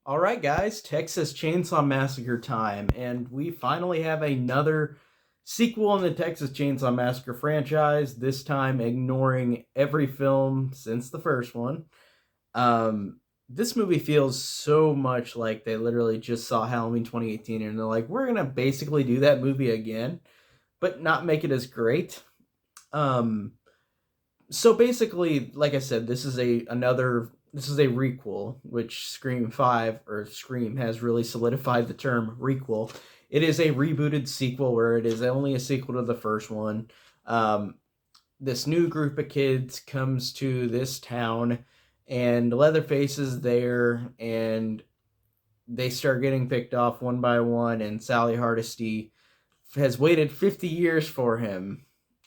All right, guys, Texas Chainsaw Massacre time, and we finally have another sequel in the Texas Chainsaw Massacre franchise, this time ignoring every film since the first one. This movie feels so much like they literally just saw Halloween 2018 and they're like, we're going to basically do that movie again, but not make it as great. Um, so basically, like I said, this is a requel, which Scream 5 or Scream has really solidified the term requel. It is a rebooted sequel where it is only a sequel to the first one. Um, this new group of kids comes to this town, and Leatherface is there, and they start getting picked off one by one, and Sally Hardesty has waited 50 years for him.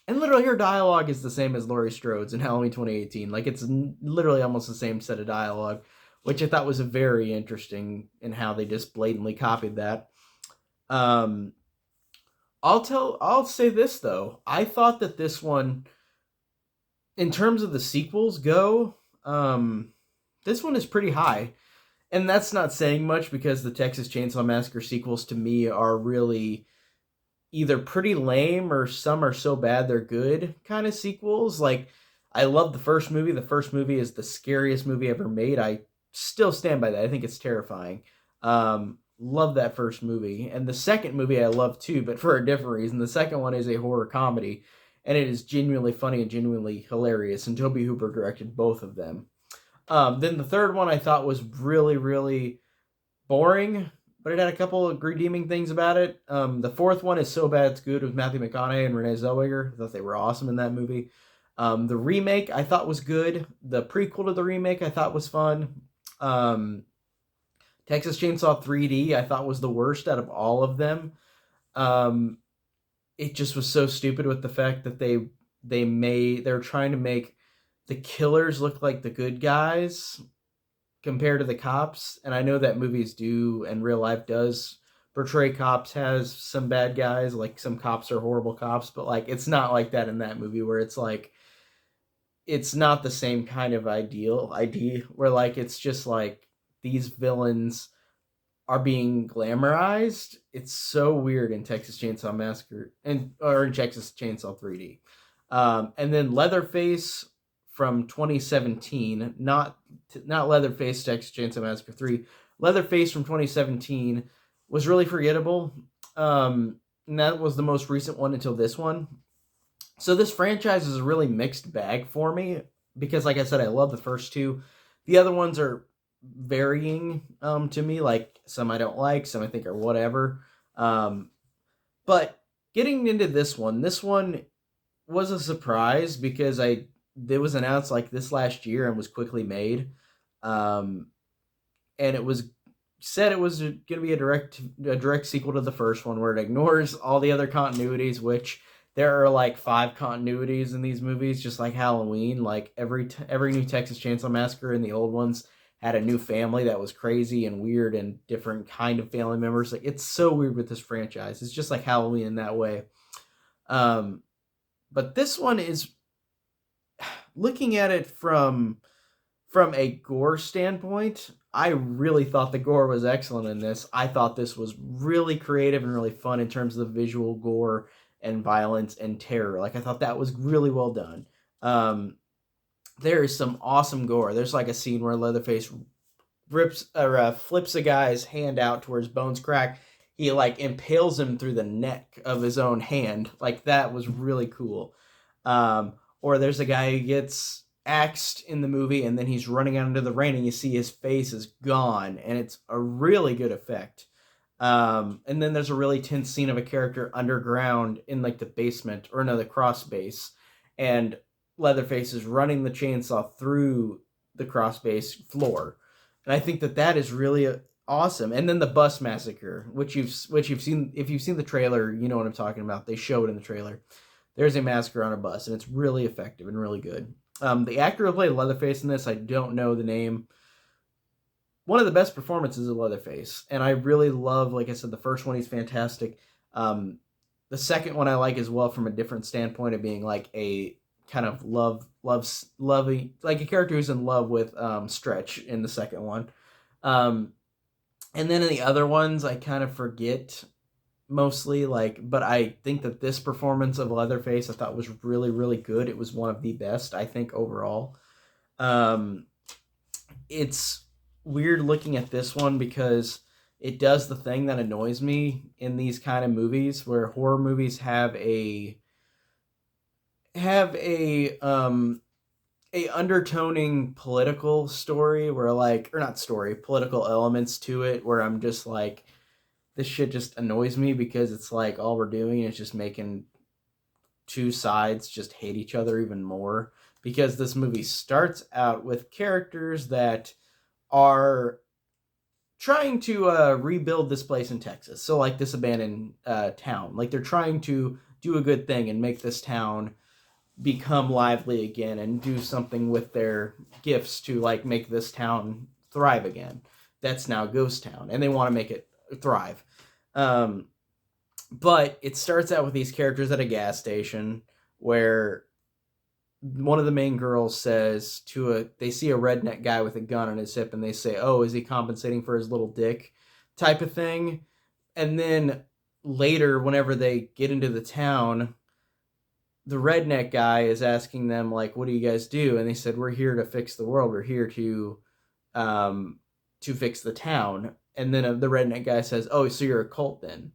And literally, her dialogue is the same as Laurie Strode's in Halloween 2018. Like, it's literally almost the same set of dialogue, which I thought was very interesting in how they just blatantly copied that. Um, I'll say this though. I thought that this one, in terms of the sequels go, this one is pretty high. And that's not saying much because the Texas Chainsaw Massacre sequels to me are really either pretty lame or some are so bad they're good kind of sequels. Like, I love the first movie. The first movie is the scariest movie ever made. I still stand by that. I think it's terrifying. Love that first movie. And the second movie I love too, but for a different reason. The second one is a horror comedy, and it is genuinely funny and genuinely hilarious. And Toby Hooper directed both of them. Then the third one I thought was really, really boring, but it had a couple of redeeming things about it. The fourth one is So Bad It's Good with Matthew McConaughey and Renee Zellweger. I thought they were awesome in that movie. The remake I thought was good. The prequel to the remake I thought was fun. Texas Chainsaw 3D I thought was the worst out of all of them. Um, it just was so stupid with the fact that they're trying to make the killers look like the good guys compared to the cops. And I know that movies do and real life does portray cops as some bad guys, like some cops are horrible cops, but like it's not like that in that movie where it's like it's not the same kind of idea where like it's just like these villains are being glamorized. It's so weird in Texas Chainsaw Massacre and or in Texas Chainsaw 3D. And then Leatherface from 2017, not Leatherface Texas Chainsaw Massacre 3. Leatherface from 2017 was really forgettable. And that was the most recent one until this one. So this franchise is a really mixed bag for me because, like I said, I love the first two. The other ones are varying to me. Like some I don't like, some I think are whatever. Um, but getting into this one was a surprise because it was announced like this last year and was quickly made. Um, and it was said it was going to be a direct sequel to the first one where it ignores all the other continuities, which there are like 5 continuities in these movies, just like Halloween. Like every new Texas Chainsaw Massacre and the old ones had a new family that was crazy and weird and different kind of family members. Like it's so weird with this franchise. It's just like Halloween in that way. Um, but this one is looking at it from a gore standpoint. I really thought the gore was excellent in this. I thought this was really creative and really fun in terms of the visual gore and violence and terror. Like I thought that was really well done. There is some awesome gore. There's like a scene where Leatherface rips or flips a guy's hand out to where his bones crack. He like impales him through the neck of his own hand. Like that was really cool. Or there's a guy who gets axed in the movie and then he's running out into the rain and you see his face is gone and it's a really good effect. And then there's a really tense scene of a character underground in like the basement or no, the cross base, and Leatherface is running the chainsaw through the cross base floor, and I think that is really awesome. And then the Bus Massacre, which you've seen, if you've seen the trailer, you know what I'm talking about. They show it in the trailer. There's a massacre on a bus, and it's really effective and really good. The actor who played Leatherface in this, I don't know the name. One of the best performances of Leatherface, and I really love, like I said, the first one, he's fantastic. The second one I like as well from a different standpoint of being like a kind of lovey, like a character who's in love with Stretch in the second one. Um, And then in the other ones, I kind of forget mostly, like, but I think that this performance of Leatherface I thought was really, really good. It was one of the best, I think, overall. Um, it's weird looking at this one because it does the thing that annoys me in these kind of movies where horror movies have a undertoning political story where, like, or not story, political elements to it, where I'm just like, this shit just annoys me because it's like all we're doing is just making two sides just hate each other even more, because this movie starts out with characters that are trying to rebuild this place in Texas. So, like, this abandoned town. Like, they're trying to do a good thing and make this town become lively again and do something with their gifts to, like, make this town thrive again. That's now Ghost Town, and they want to make it thrive. Um, but it starts out with these characters at a gas station where one of the main girls says they see a redneck guy with a gun on his hip, and they say, oh, is he compensating for his little dick, type of thing. And then later, whenever they get into the town, the redneck guy is asking them, like, what do you guys do? And they said, we're here to fix the world, we're here to fix the town. And then the redneck guy says, oh, so you're a cult then.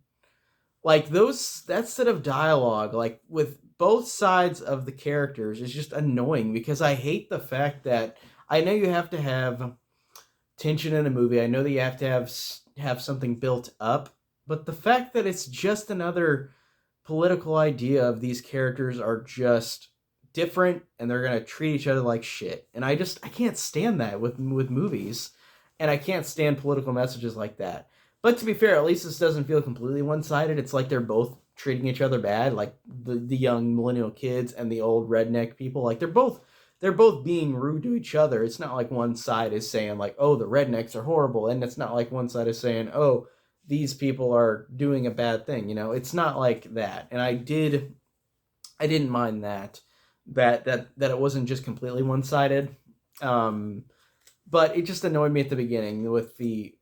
Like, that set of dialogue, like, with both sides of the characters, is just annoying because I hate the fact that I know you have to have tension in a movie. I know that you have to have something built up, but the fact that it's just another political idea of these characters are just different and they're gonna treat each other like shit. And I can't stand that with movies, and I can't stand political messages like that. But to be fair, at least this doesn't feel completely one sided. It's like they're both treating each other bad, like the young millennial kids and the old redneck people. Like, they're both being rude to each other. It's not like one side is saying, like, oh, the rednecks are horrible, and it's not like one side is saying, oh, these people are doing a bad thing. It's not like that. And I didn't mind that it wasn't just completely one sided. But it just annoyed me at the beginning with the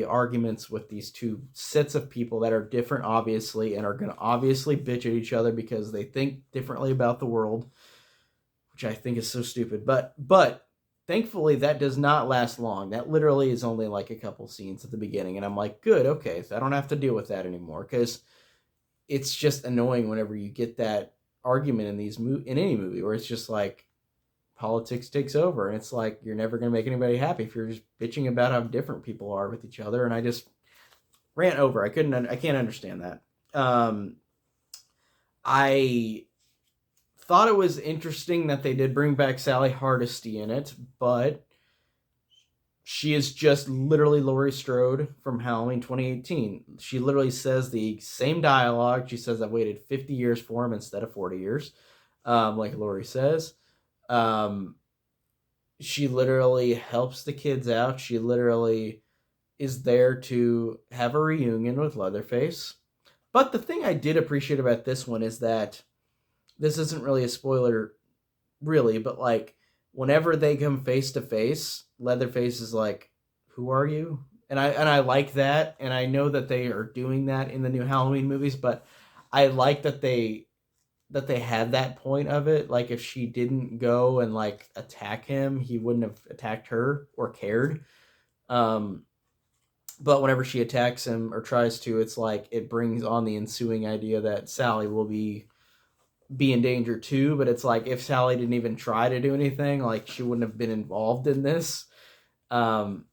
arguments with these two sets of people that are different, obviously, and are going to obviously bitch at each other because they think differently about the world, which I think is so stupid. But thankfully that does not last long. That literally is only like a couple scenes at the beginning, and I'm like, good, okay, so I don't have to deal with that anymore, because it's just annoying whenever you get that argument in any movie where it's just like politics takes over, and it's like you're never going to make anybody happy if you're just bitching about how different people are with each other. And I just ran over. I can't understand that. I thought it was interesting that they did bring back Sally Hardesty in it, but she is just literally Laurie Strode from Halloween 2018. She literally says the same dialogue. She says, I've waited 50 years for him instead of 40 years, like Laurie says. She literally helps the kids out. She literally is there to have a reunion with Leatherface. But the thing I did appreciate about this one is that this isn't really a spoiler, really, but, like, whenever they come face to face, Leatherface is like, "Who are you?" And I like that, and I know that they are doing that in the new Halloween movies, but I like that they had that point of it. Like, if she didn't go and, like, attack him, he wouldn't have attacked her or cared. Um, but whenever she attacks him or tries to, it's like it brings on the ensuing idea that Sally will be in danger too. But it's like, if Sally didn't even try to do anything, like, she wouldn't have been involved in this. Um,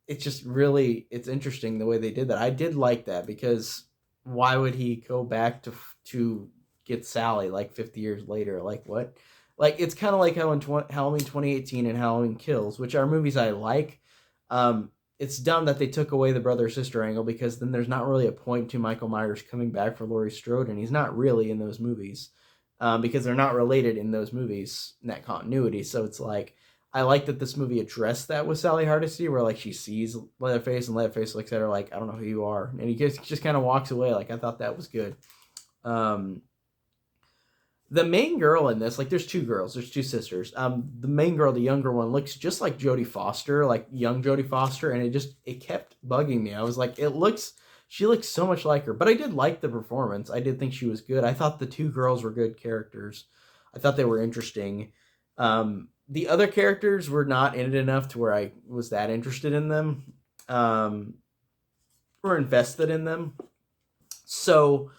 it's just really, it's interesting the way they did that. I did like that, because why would he go back to get Sally like 50 years later? Like, what? Like, it's kind of like how in Halloween 2018 and Halloween Kills, which are movies I like. It's dumb that they took away the brother sister angle, because then there's not really a point to Michael Myers coming back for Laurie Strode, and he's not really in those movies, because they're not related in those movies in that continuity. So it's like, I like that this movie addressed that with Sally Hardesty, where, like, she sees Leatherface and Leatherface looks at her like, I don't know who you are, and he just kind of walks away. Like, I thought that was good. Um, The main girl in this, like, there's two girls, there's two sisters. The main girl, the younger one, looks just like Jodie Foster, like young Jodie Foster, and it kept bugging me. I was like, she looks so much like her. But I did like the performance. I did think she was good. I thought the two girls were good characters. I thought they were interesting. The other characters were not in it enough to where I was that interested in them, or invested in them. So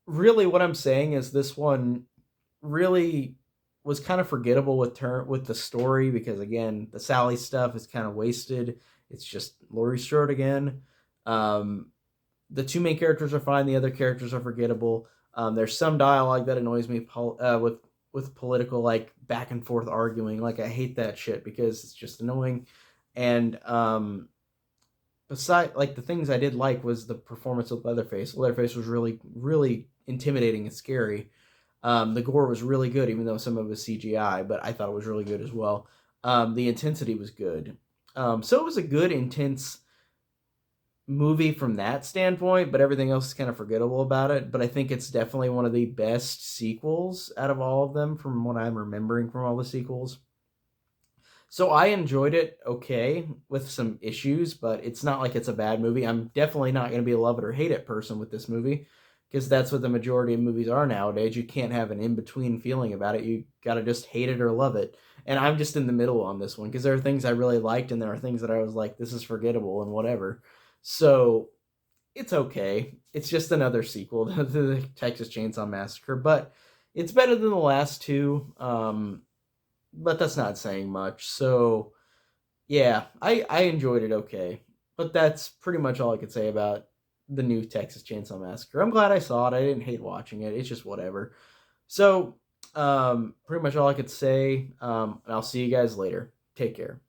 really, what I'm saying is this one really was kind of forgettable with the story, because again, the Sally stuff is kind of wasted. It's just Laurie Strode again. Um, the two main characters are fine. The other characters are forgettable. There's some dialogue that annoys me with political, like, back and forth arguing. Like, I hate that shit because it's just annoying. And beside, like, the things I did like was the performance of Leatherface. Leatherface was really, really intimidating and scary. The gore was really good, even though some of it was CGI, but I thought it was really good as well. The intensity was good. So it was a good, intense movie from that standpoint, but everything else is kind of forgettable about it. But I think it's definitely one of the best sequels out of all of them, from what I'm remembering from all the sequels. So I enjoyed it okay, with some issues, but it's not like it's a bad movie. I'm definitely not going to be a love it or hate it person with this movie, because that's what the majority of movies are nowadays. You can't have an in-between feeling about it. You got to just hate it or love it. And I'm just in the middle on this one, because there are things I really liked and there are things that I was like, this is forgettable and whatever. So it's okay. It's just another sequel to the Texas Chainsaw Massacre, but it's better than the last two. But that's not saying much. So yeah, I enjoyed it okay. But that's pretty much all I could say about the new Texas Chainsaw Massacre. I'm glad I saw it. I didn't hate watching it. It's just whatever. So pretty much all I could say. And I'll see you guys later. Take care.